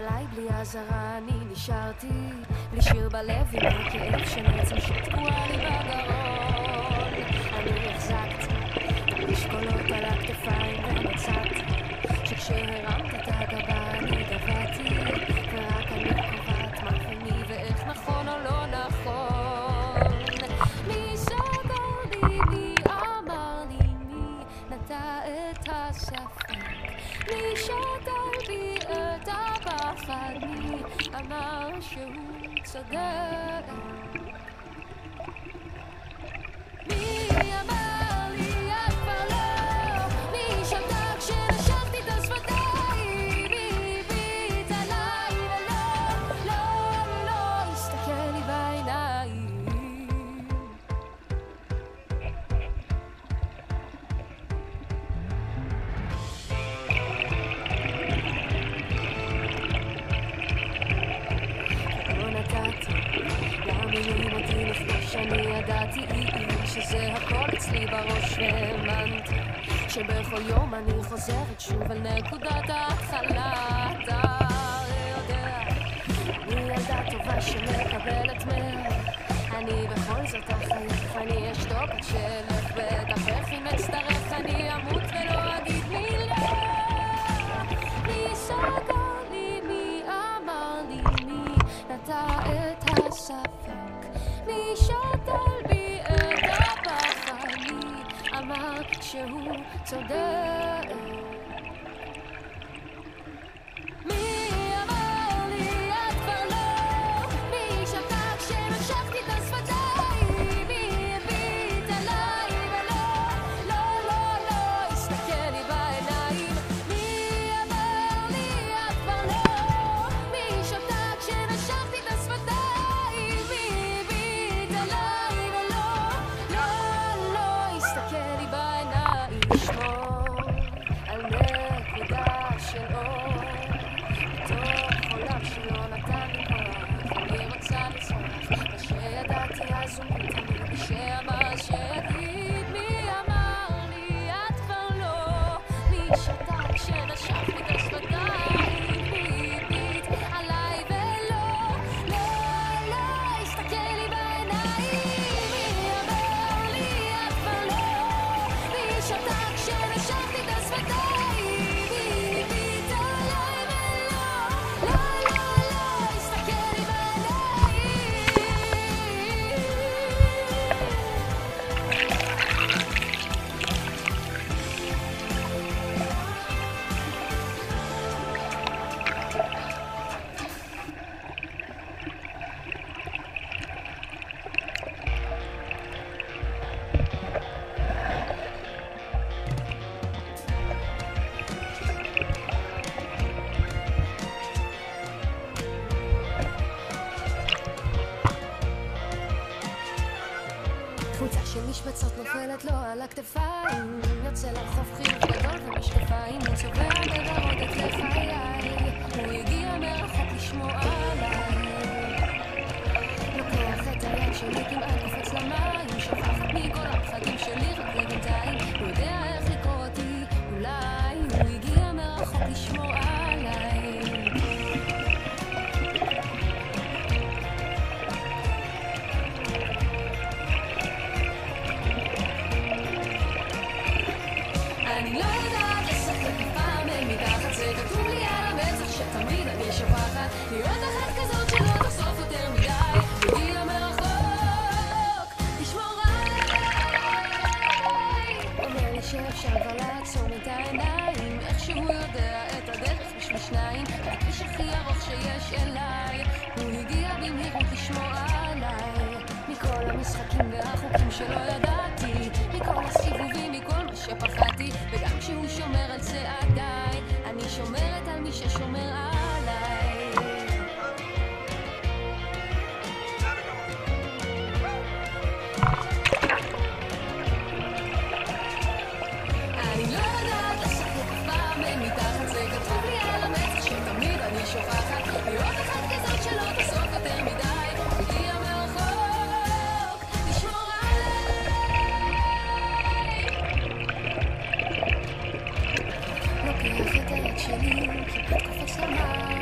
עליי בלי עזרה, אני נשארתי בלי שיר בלב עם הכאב של עצם שתקוע לי בגרון. אני החזקתי משקולות על הכתפיים ומצאתי שכשהרמת את הגבה אני גבעתי, ורק אני קובעת מה פני ואיך נכון או לא נכון. מי סגר לי, מי אמר לי, מי נטע את הספק, מי שתל בי את הפחד, מי אמר שהוא צודק, מי אמר לי את כבר לא, מי שתק כשנשכתי את השפתיים, מי הביט עליי ולא, לא, לא הסתכל לי בעיניים. למילים אותי לפני שאני ידעתי שזה הכל אצלי בראש, והאמנתי שבכל יום אני חוזרת שוב על נקודת ההתחלה. אתה יודע, אני ילדה טובה שמקבלת אני בכל זאת אחייך, אני אשתוק עד שלך בטח אם אצטרך אני אמות ולא אגיד מילה. מי סגר לי, מי אמר לי, מי נטע את הספק, מי שתל בי את הפחד, מי אמר שהוא צודק, מי אמר לי את כבר לא, מי שתק כשנשכתי את השפתיים, מי הביט עליי ולא, לא, לא, לא הסתכל לי בעיניים. מי אמר לי את כבר לא, מי שתק כשנשכתי את השפתיים, מי הביט עליי ולא, לא, לא הסתכל לי בעיניים. לשמור על נקודה של אור בתוך עולם שלא נתן לי כוח, אני רוצה לצמח מה שידעתי אז ומתמיד, שאמר שיגיד. מי אמר לי את כבר לא, מי שתק כשנשכתי את השפתיים, מי הביט עליי ולא, לא, לא הסתכל לי בעיניים. מי אמר לי את כבר לא, מי שתק כשנשכתי את השפתיים, מי הביט עליי ולא, לא, לא, לא הסתכל לי בעיניים. חולצה של משבצות נופלת לו על הכתפיים, יוצא לרחוב חיוך גדול ומשקפיים, הוא צובע בוורוד את לחיי, הוא הגיע מרחוק לשמוע עליי, לוקח את היד שלי כמעט קופץ למים, שוכחת מכל הפחדים שלי רק לבינתיים, הוא יודע איך לקרוא אותי, אולי הוא הגיע מרחוק לשמוע עליי. אני לא יודעת לשחק פעם מתחת, זה כתוב לי על המצח שתמיד אני שוכחת להיות אחת כזאת שלא תחשוף יותר מדי, הגיע מרחוק תשמור עליי. אומר לי שאפשר כבר לעצום את העיניים, איך שהוא יודע את הדרך בשביל שניים, הכביש הכי ארוך שיש אליי, הוא הגיע במהירות לשמור עליי, מכל המשחקים והחוקים שלא ידעתי, מכל הסיבובים, מכל מה שפחדתי, וגם כשהוא שומר על צעדיי, אני שומרת על מי ששומר עליי. אני לא יודעת לשחק אף פעם מתחת, זה כתוב לי על המצח שתמיד אני שוכחת להיות אחת כזאת שלא תחשוף יותר מדי, הגיע מרחוק תשמור עליי. לוקח את היד שלי כמעט קופץ למים,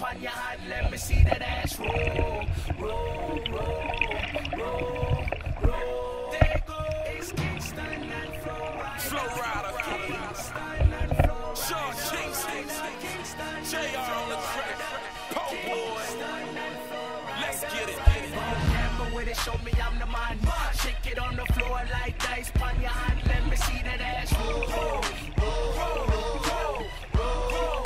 on your hand, let me see that ass roll, roll, roll, roll, roll. There it goes. It's Kingston and Flow Rider. Kingston and Flow Rider. Sean Kingston, JR on the track. Po boy, let's get it. Camera with it, show me I'm the man. Shake it on the floor like dice on your hand, let me see that ass roll, roll, roll, roll, roll, roll.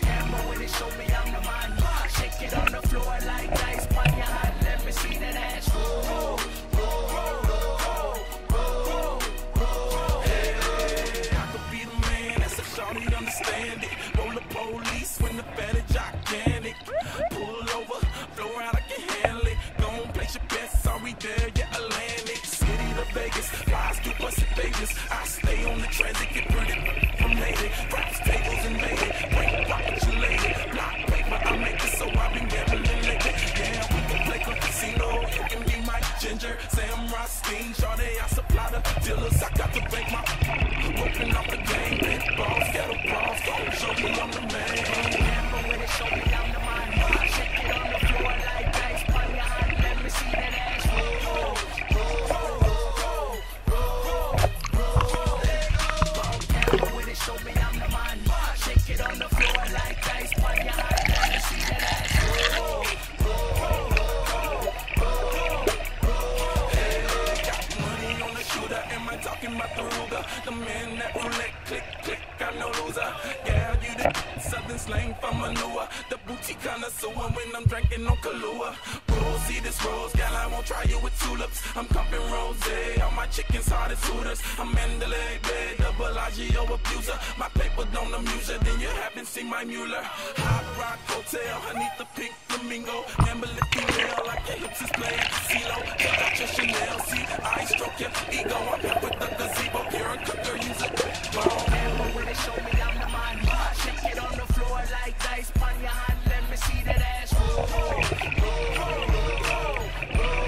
Camera with it, show me I'm the man. Shake it on the floor like dice on your hand, let me see that ass roll, roll, roll, roll, roll. Hey, I could be the man, that's a shawty, understand it. Roll the police when the fatty gigantic. Pull over, flow around, I can handle it. Gon' place your bets, sorry there, yeah, Atlantic City to Vegas, flies to West Vegas. I stay on the transit, get pretty from lady. Raps, tables, and lady. Break rock with your lady. Block paper, I make it so I've been gambling lately. Yeah, we can play a casino. You can be my ginger, Sam Rothstein. Shawty, I supply the dealers. I got to break my open up the game. Big balls, ghetto balls. Don't show me I'm the man. Camera with it, show me I'm the man. Shake it on the floor like dice on your hand. Let me see that ass roll, roll, roll, roll, roll. Camera with it, show me I'm the man. Shake it on the floor like dice on your hand. Let me see that ass roll, roll, roll, roll. Hey, got money on the shooter. Am I talking about the Ruger? The man that roulette, click, click, I no loser. Yeah, you the southern slang from manure. The boutique connoisseur when I'm drinking on Kahlua. Rose, see this rose, gal, I won't try you with tulips. I'm comping rosé, all my chickens hard as Hooters. I'm Mandalay Bay, the Bellagio abuser. My paper don't amuse you, then you haven't seen my Mueller. Hot Rock Hotel, underneath the pink flamingo. Gambling female, like your hips is playing casino. Check out your Chanel, see, I stroke your ego. I'm here with the gazebo, Karen Cooker, use it. Camera with it, show me I'm the man. Shake it on the floor like dice on your hand. Let me see that ass roll, roll, roll, roll, roll.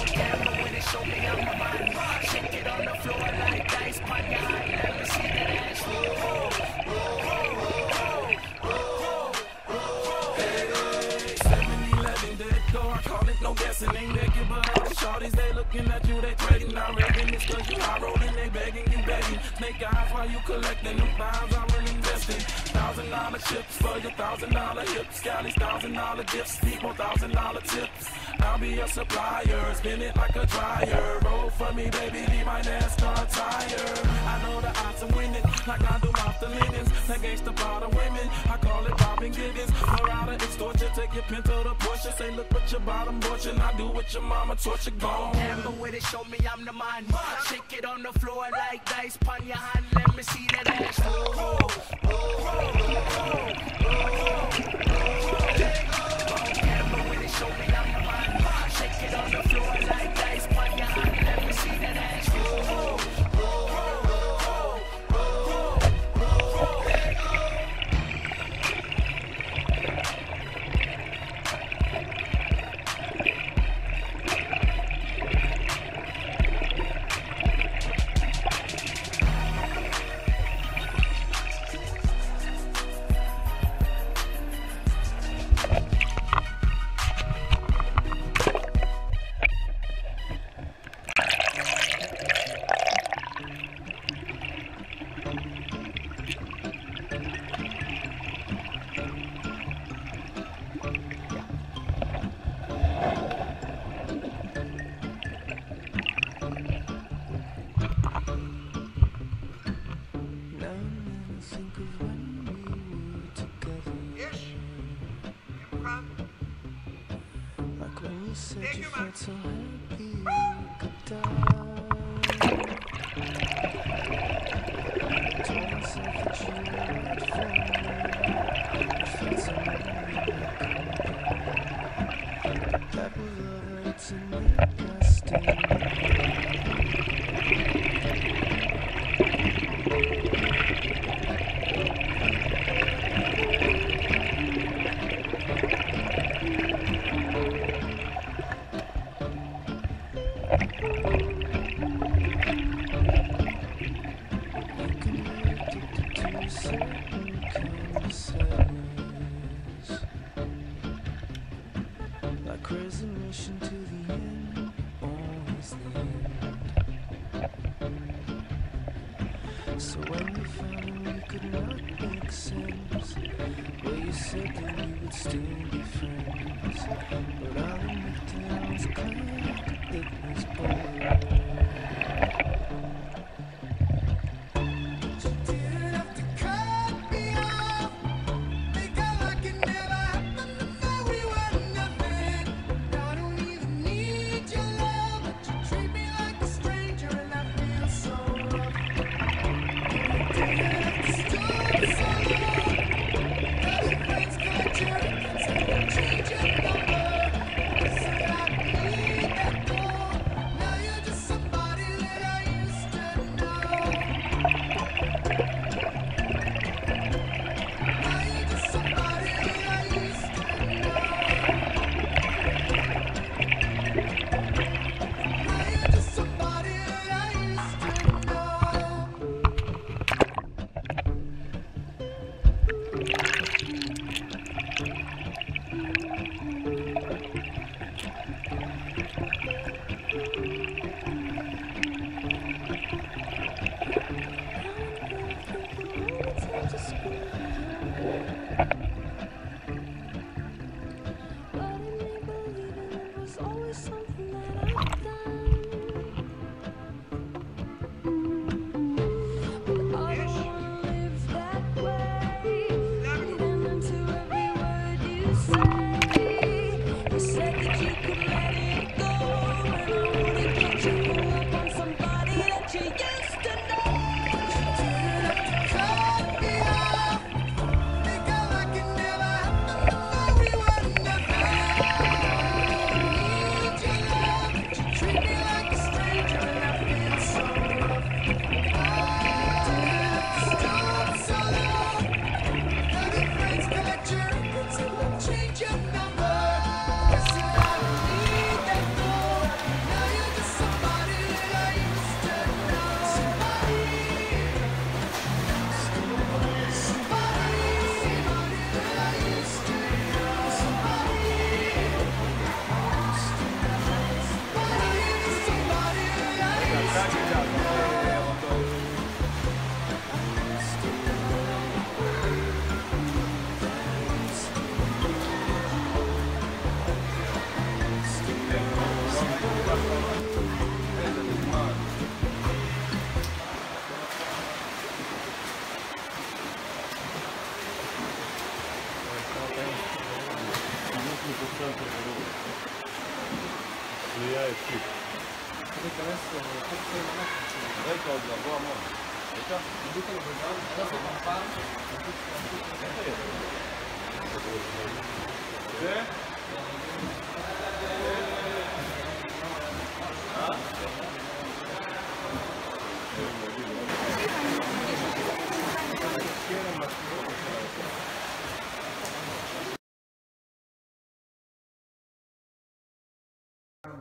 Camera with it, show me I'm the man. Shake it on the floor like dice on your hand. Let me see that ass roll, roll, roll, roll. Hey, 7-Eleven, there it go. I call it no guessing. Ain't begging, but all the shorties they looking at you, they trading. Not regging, it's cause you high rolling, they begging, you begging. Snake eyes while you collecting them files, I'm really investing. $1,000 chips for your $1,000 hips. Scally's $1,000 gifts, need more $1,000 tips. I'll be your supplier, spin it like a dryer. Roll for me, baby, leave my NASCAR tire. I know the odds of winning, like I do off the linens. Against the bottom women, I call it Robin Giddens. Marauder, extort you, take your Pinto to Porsche. Say, look what your bottom fortune, I do what your mama taught you, gone. Camera with it, show me I'm the man. Shake it on the floor like dice on your hand. Let me see that ass roll, roll, roll, roll, roll. Camera with it, show me I'm the man. Shake it on the floor like dice on your hand. Let me see that ass roll, roll, roll, roll, roll, roll. a certain kind of sadness, like resignation to the end, always the end. So when we found we could not make sense, well, you said that we would still be friends, but I'll admit that I was glad it was over.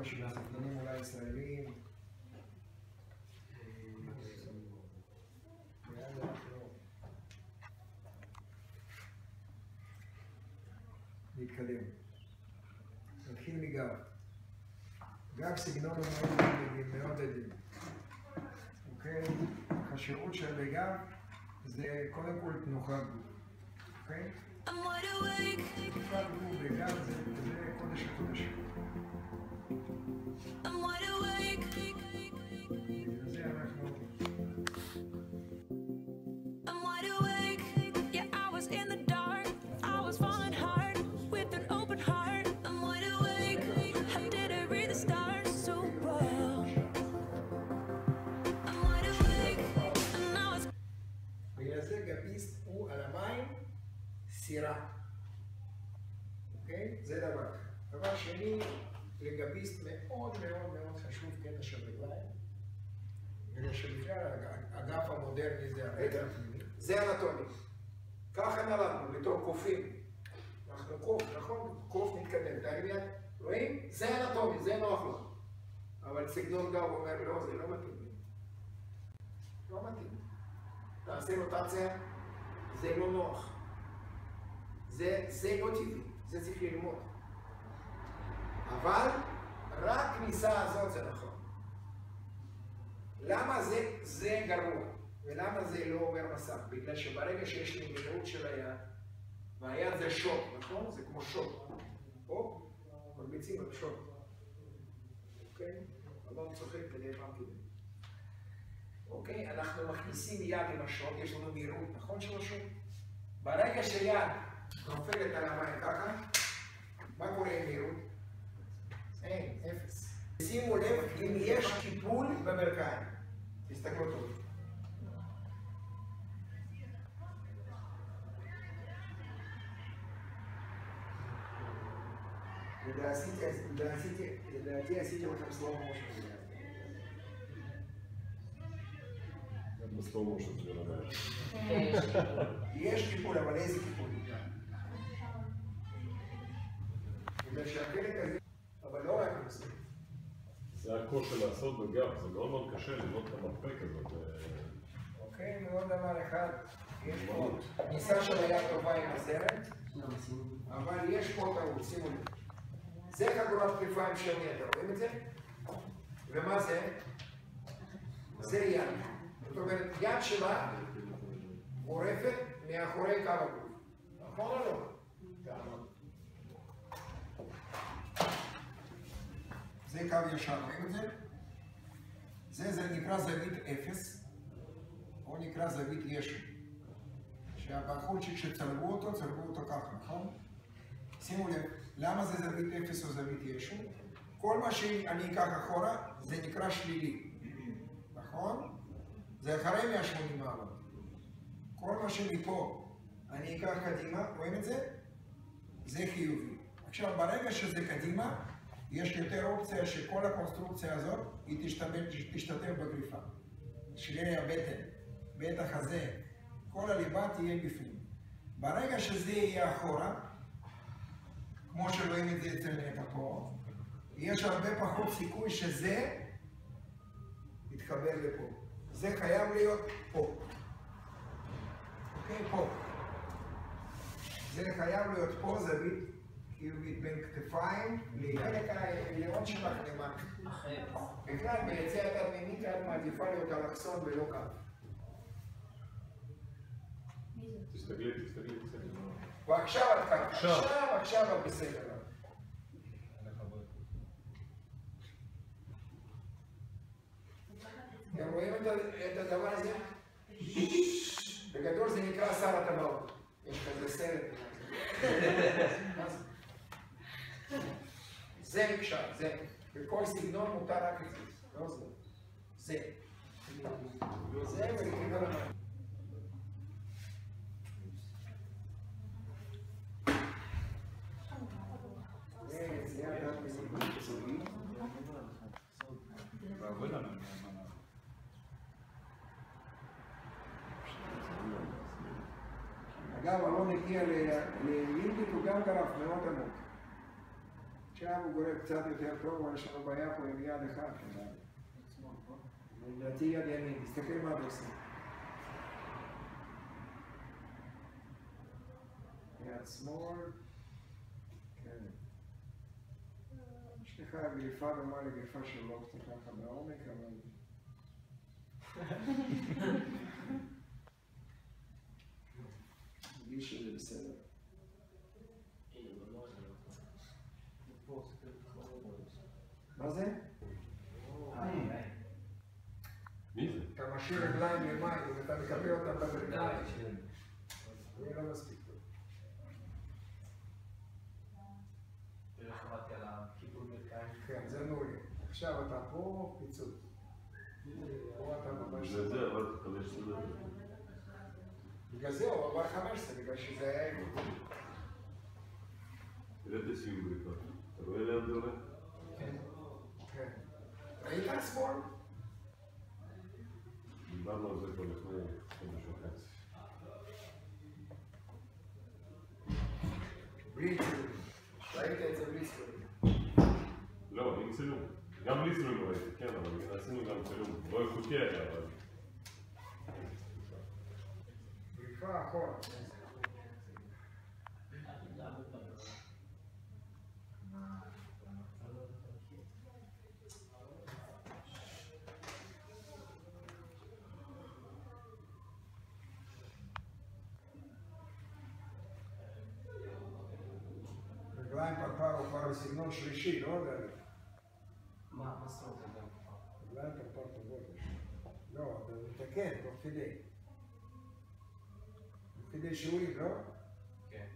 של השחקנים אולי ישראלים, נתקדם. נתחיל מגב. גב סגנון מאוד עדין. אוקיי? השירות של בגב זה קודם כל תנוחת גוף. אוקיי? תנוחת גוף בגב זה קודש הקודשים. גביסט הוא על המים סירה, אוקיי? זה דבר. דבר שני, לגביסט מאוד מאוד מאוד חשוב קטע של רגליים. בגלל שבכלל האגף המודרני זה הרגל הפנימי. זה אנטומי. ככה נולדנו, בתור קופים. אנחנו קוף, נכון? קוף מתקדם. תגיד, רואים? זה אנטומי, זה נוח לו. אבל סגנון גב אומר, לא, זה לא מתאים לי. לא מתאים. תעשה רוטציה, זה לא נוח. זה לא טבעי, זה צריך ללמוד. אבל רק כניסה הזאת זה נכון. למה זה גרוע? ולמה זה לא עובר מסך? בגלל שברגע שיש לי מהירות של היד, והיד זה שוט, נכון? זה כמו שוט. פה, מרביצים על שוט. אוקיי? אלון צוחק כדי פעם כדי. אוקיי? אנחנו מכניסים יד עם השוט, יש לנו מהירות, נכון של השוט? ברגע שיד נופלת על המים ככה, מה קורה עם מהירות? אין, אפס. שימו לב אם יש קיפול במרכיים. תסתכלו טוב. לדעתי עשיתי לכם סלואו מושן. בסלואו מושן זה לא בעיה. יש קיפול, אבל איזה קיפול? בגלל שהחלק הזה, אבל לא רק בזה. זה הקושי לעשות בגב, זה מאוד מאוד קשה ללמוד את המרפק הזאת. אוקיי, ועוד דבר אחד, יש פה כניסה של היד טובה עם הזרת, אבל יש פה טעות, שימו לב. זה חגורת כתפיים של יד, רואים את זה? ומה זה? זה יד. זאת אומרת, יד שלה מורפת מאחורי קו הגוף. נכון או לא? זה קו ישר, רואים את זה? זה נקרא זווית אפס, או נקרא זווית ישו. שהבחורצ'יק שצלבו אותו ככה, נכון? שימו לב, למה זה זווית אפס או זווית ישו? כל מה שאני אקח אחורה, זה נקרא שלילי, נכון? זה אחרי 180 מעלות. כל מה שמפה אני אקח קדימה, רואים את זה? זה חיובי. עכשיו, ברגע שזה קדימה, יש יותר אופציה שכל הקונסטרוקציה הזאת היא תשתתף בגריפה. שרירי הבטן, בית החזה, כל הליבה תהיה בפנים. ברגע שזה יהיה אחורה, כמו שרואים את זה אצל נטע פה, יש הרבה פחות סיכוי שזה יתחבר לפה. זה חייב להיות פה. אוקיי, פה. זה חייב להיות פה, זווית חיובית בין כתפיים לחלק העליון שלך למטה. בכלל, ביציע התת-מינית את מעדיפה להיות אלכסון ולא קו. תסתכלי. ועכשיו את ככה. עכשיו את בסדר. אתם רואים את הדבר הזה? בגדול זה נקרא שר הטבעות. יש כזה סרט. זה נקשר, זה. בכל סגנון מותר רק את זה. לא זה. זה. זה ולכן על המים. אגב, אלון הגיע ללינדית, הוא גם גרף מאוד עמוק. עכשיו הוא גורף קצת יותר טוב, אבל יש לנו בעיה פה עם יד אחד. לדעתי יד ימין, תסתכל מה אתה עושה. יד שמאל. כן. יש לך גריפה דומה לגריפה של לא קצת ככה בעומק, אבל... מרגיש שזה בסדר. מה זה? מי זה? אתה משאיר רגליים למים ואתה מקבל אותם בברכיים. זה לא מספיק טוב. כן, זה מעולה. עכשיו אתה פה, פיצוץ. פה אתה ממש... בגלל זה עברת 15 דקות. בגלל זה הוא עבר 15, בגלל שזה היה איכות. תראה את הסיום בריפה. אתה רואה לאן זה הולך? כן. כן. ראית את שמאל? דיברנו על זה כבר לפני חודש וחצי. בלי צילום. ראית את זה בלי צילום. לא, עם צילום. גם בלי צילום ראיתי, כן, אבל עשינו גם צילום. לא איכותי היה, אבל... דחיפה אחורה. רגליים פרפר הוא כבר בסגנון שלישי, לא יודע. מה מסורת גם? רגליים פרפר טובות. לא, אתה מתקן, תוך כדי. תוך כדי שיעורים, לא? כן.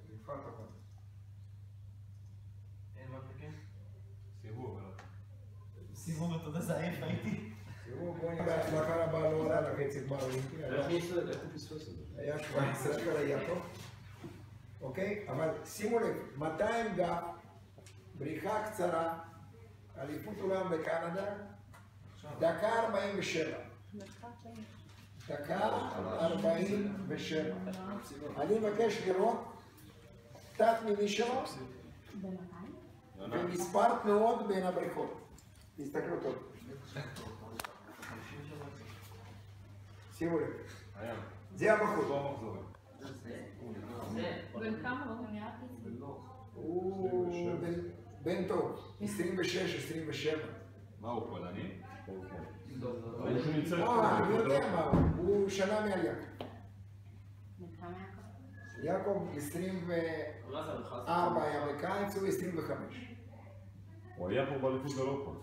דחיפה טובה. אין מה לתקן? סיבוב, סיבוב אתה יודע, זה עייף הייתי. תראו, בואו נראה, הצלחה רבה לא עולה לקצב באולימפי. איך הוא פספס את זה? היה 17 של היעקב. אוקיי? אבל שימו לב, 200 גב, בריחה קצרה, אליפות עולם בקנדה, דקה 47. דקה 47. אני מבקש לראות תת מיני שלו ומספר תנועות בין הבריחות. תסתכלו טוב. שימו לב. זה הבחור. בן כמה? הוא בן טוב, 26, 27. מה הוא פולני? אני יודע מה הוא, הוא שנה מעל יעקב. יעקב 24 היה בקיץ, הוא 25. הוא היה פה באליפות אירופה.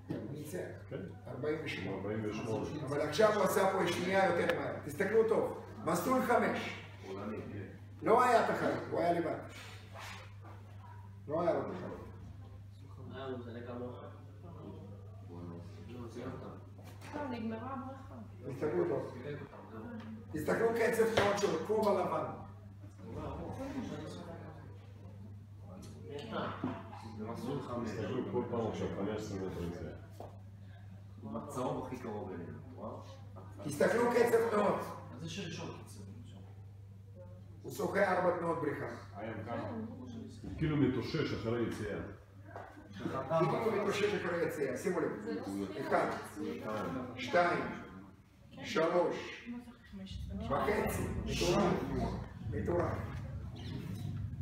הוא ניצח, כן. 48. אבל עכשיו הוא עשה פה שנייה יותר מהר. תסתכלו טוב, מסלול 5. לא היה תחרות, הוא היה לבד. לא היה לו תחרות. נגמרה הברכה. תסתכלו טוב. תסתכלו קצב תנועות שלו, כובע לבן. תסתכלו כל פעם עכשיו 15 מטר יציאה. הצהוב הכי קרוב אלינו. תסתכלו קצב תנועות. אז יש ראשון קיצור. הוא שוחה 4 תנועות בריחה. הוא כאילו מתאושש אחרי יציאה. כאילו מתאושש אחרי יציאה, שימו לב. 1, 2, 3, וחצי. מטורף.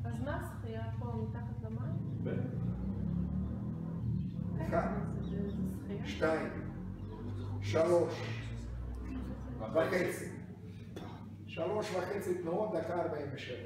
אז מה השחייה פה מתחת למים? 1, 2, 3, וחצי. 3.5 תנועות, דקה 47.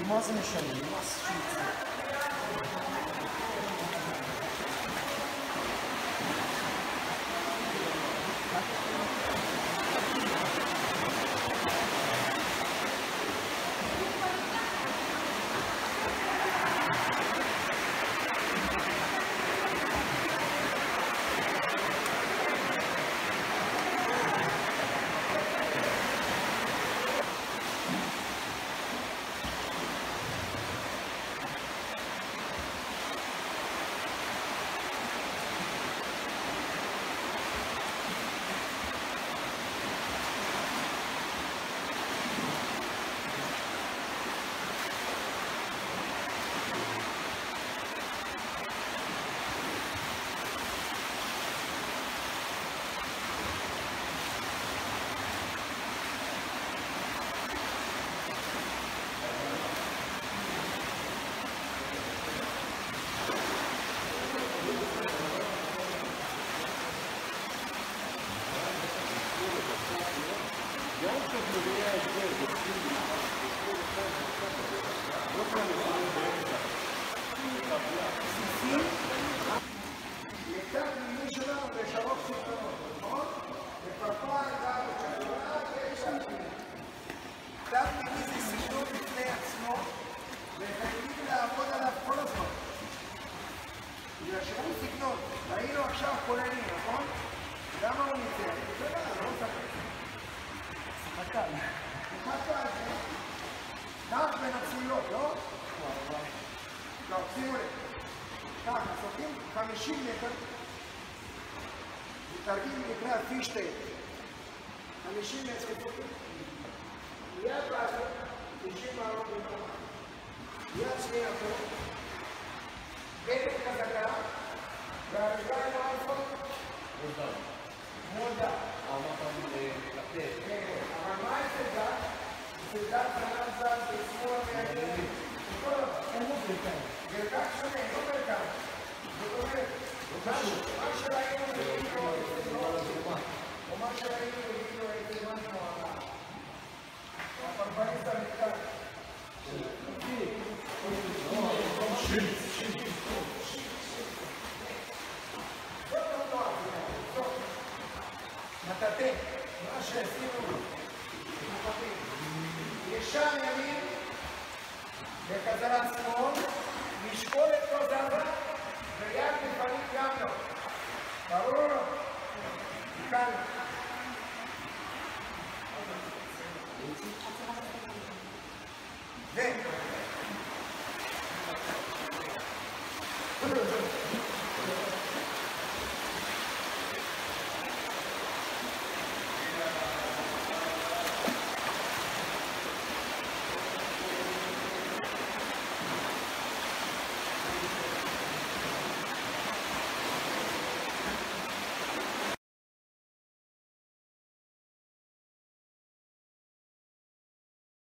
מה זה משנה? מה זה 50 מטר, תרגיל נקרא פישטייל, 50 מטר, יד לעשות 90 מעלות במקומה, יד שנייה פה, בטן חזקה, והרגליים העפות, מודה. אבל מה אצל דת? אצל דת חנן זז בשמאל מהגלם, אין לו ברכיים. ברכיים שונה, לא ברכיים. זאת אומרת, מה שראינו בגינו או מה שראינו בגינו איזה משהו הפרפריסט המתקן. מטאטא, מה שעשינו, ישר ימין וחזרה שמאל, משקולת לא זזה ויד לפנים גם לא. ברור? כאן. זה.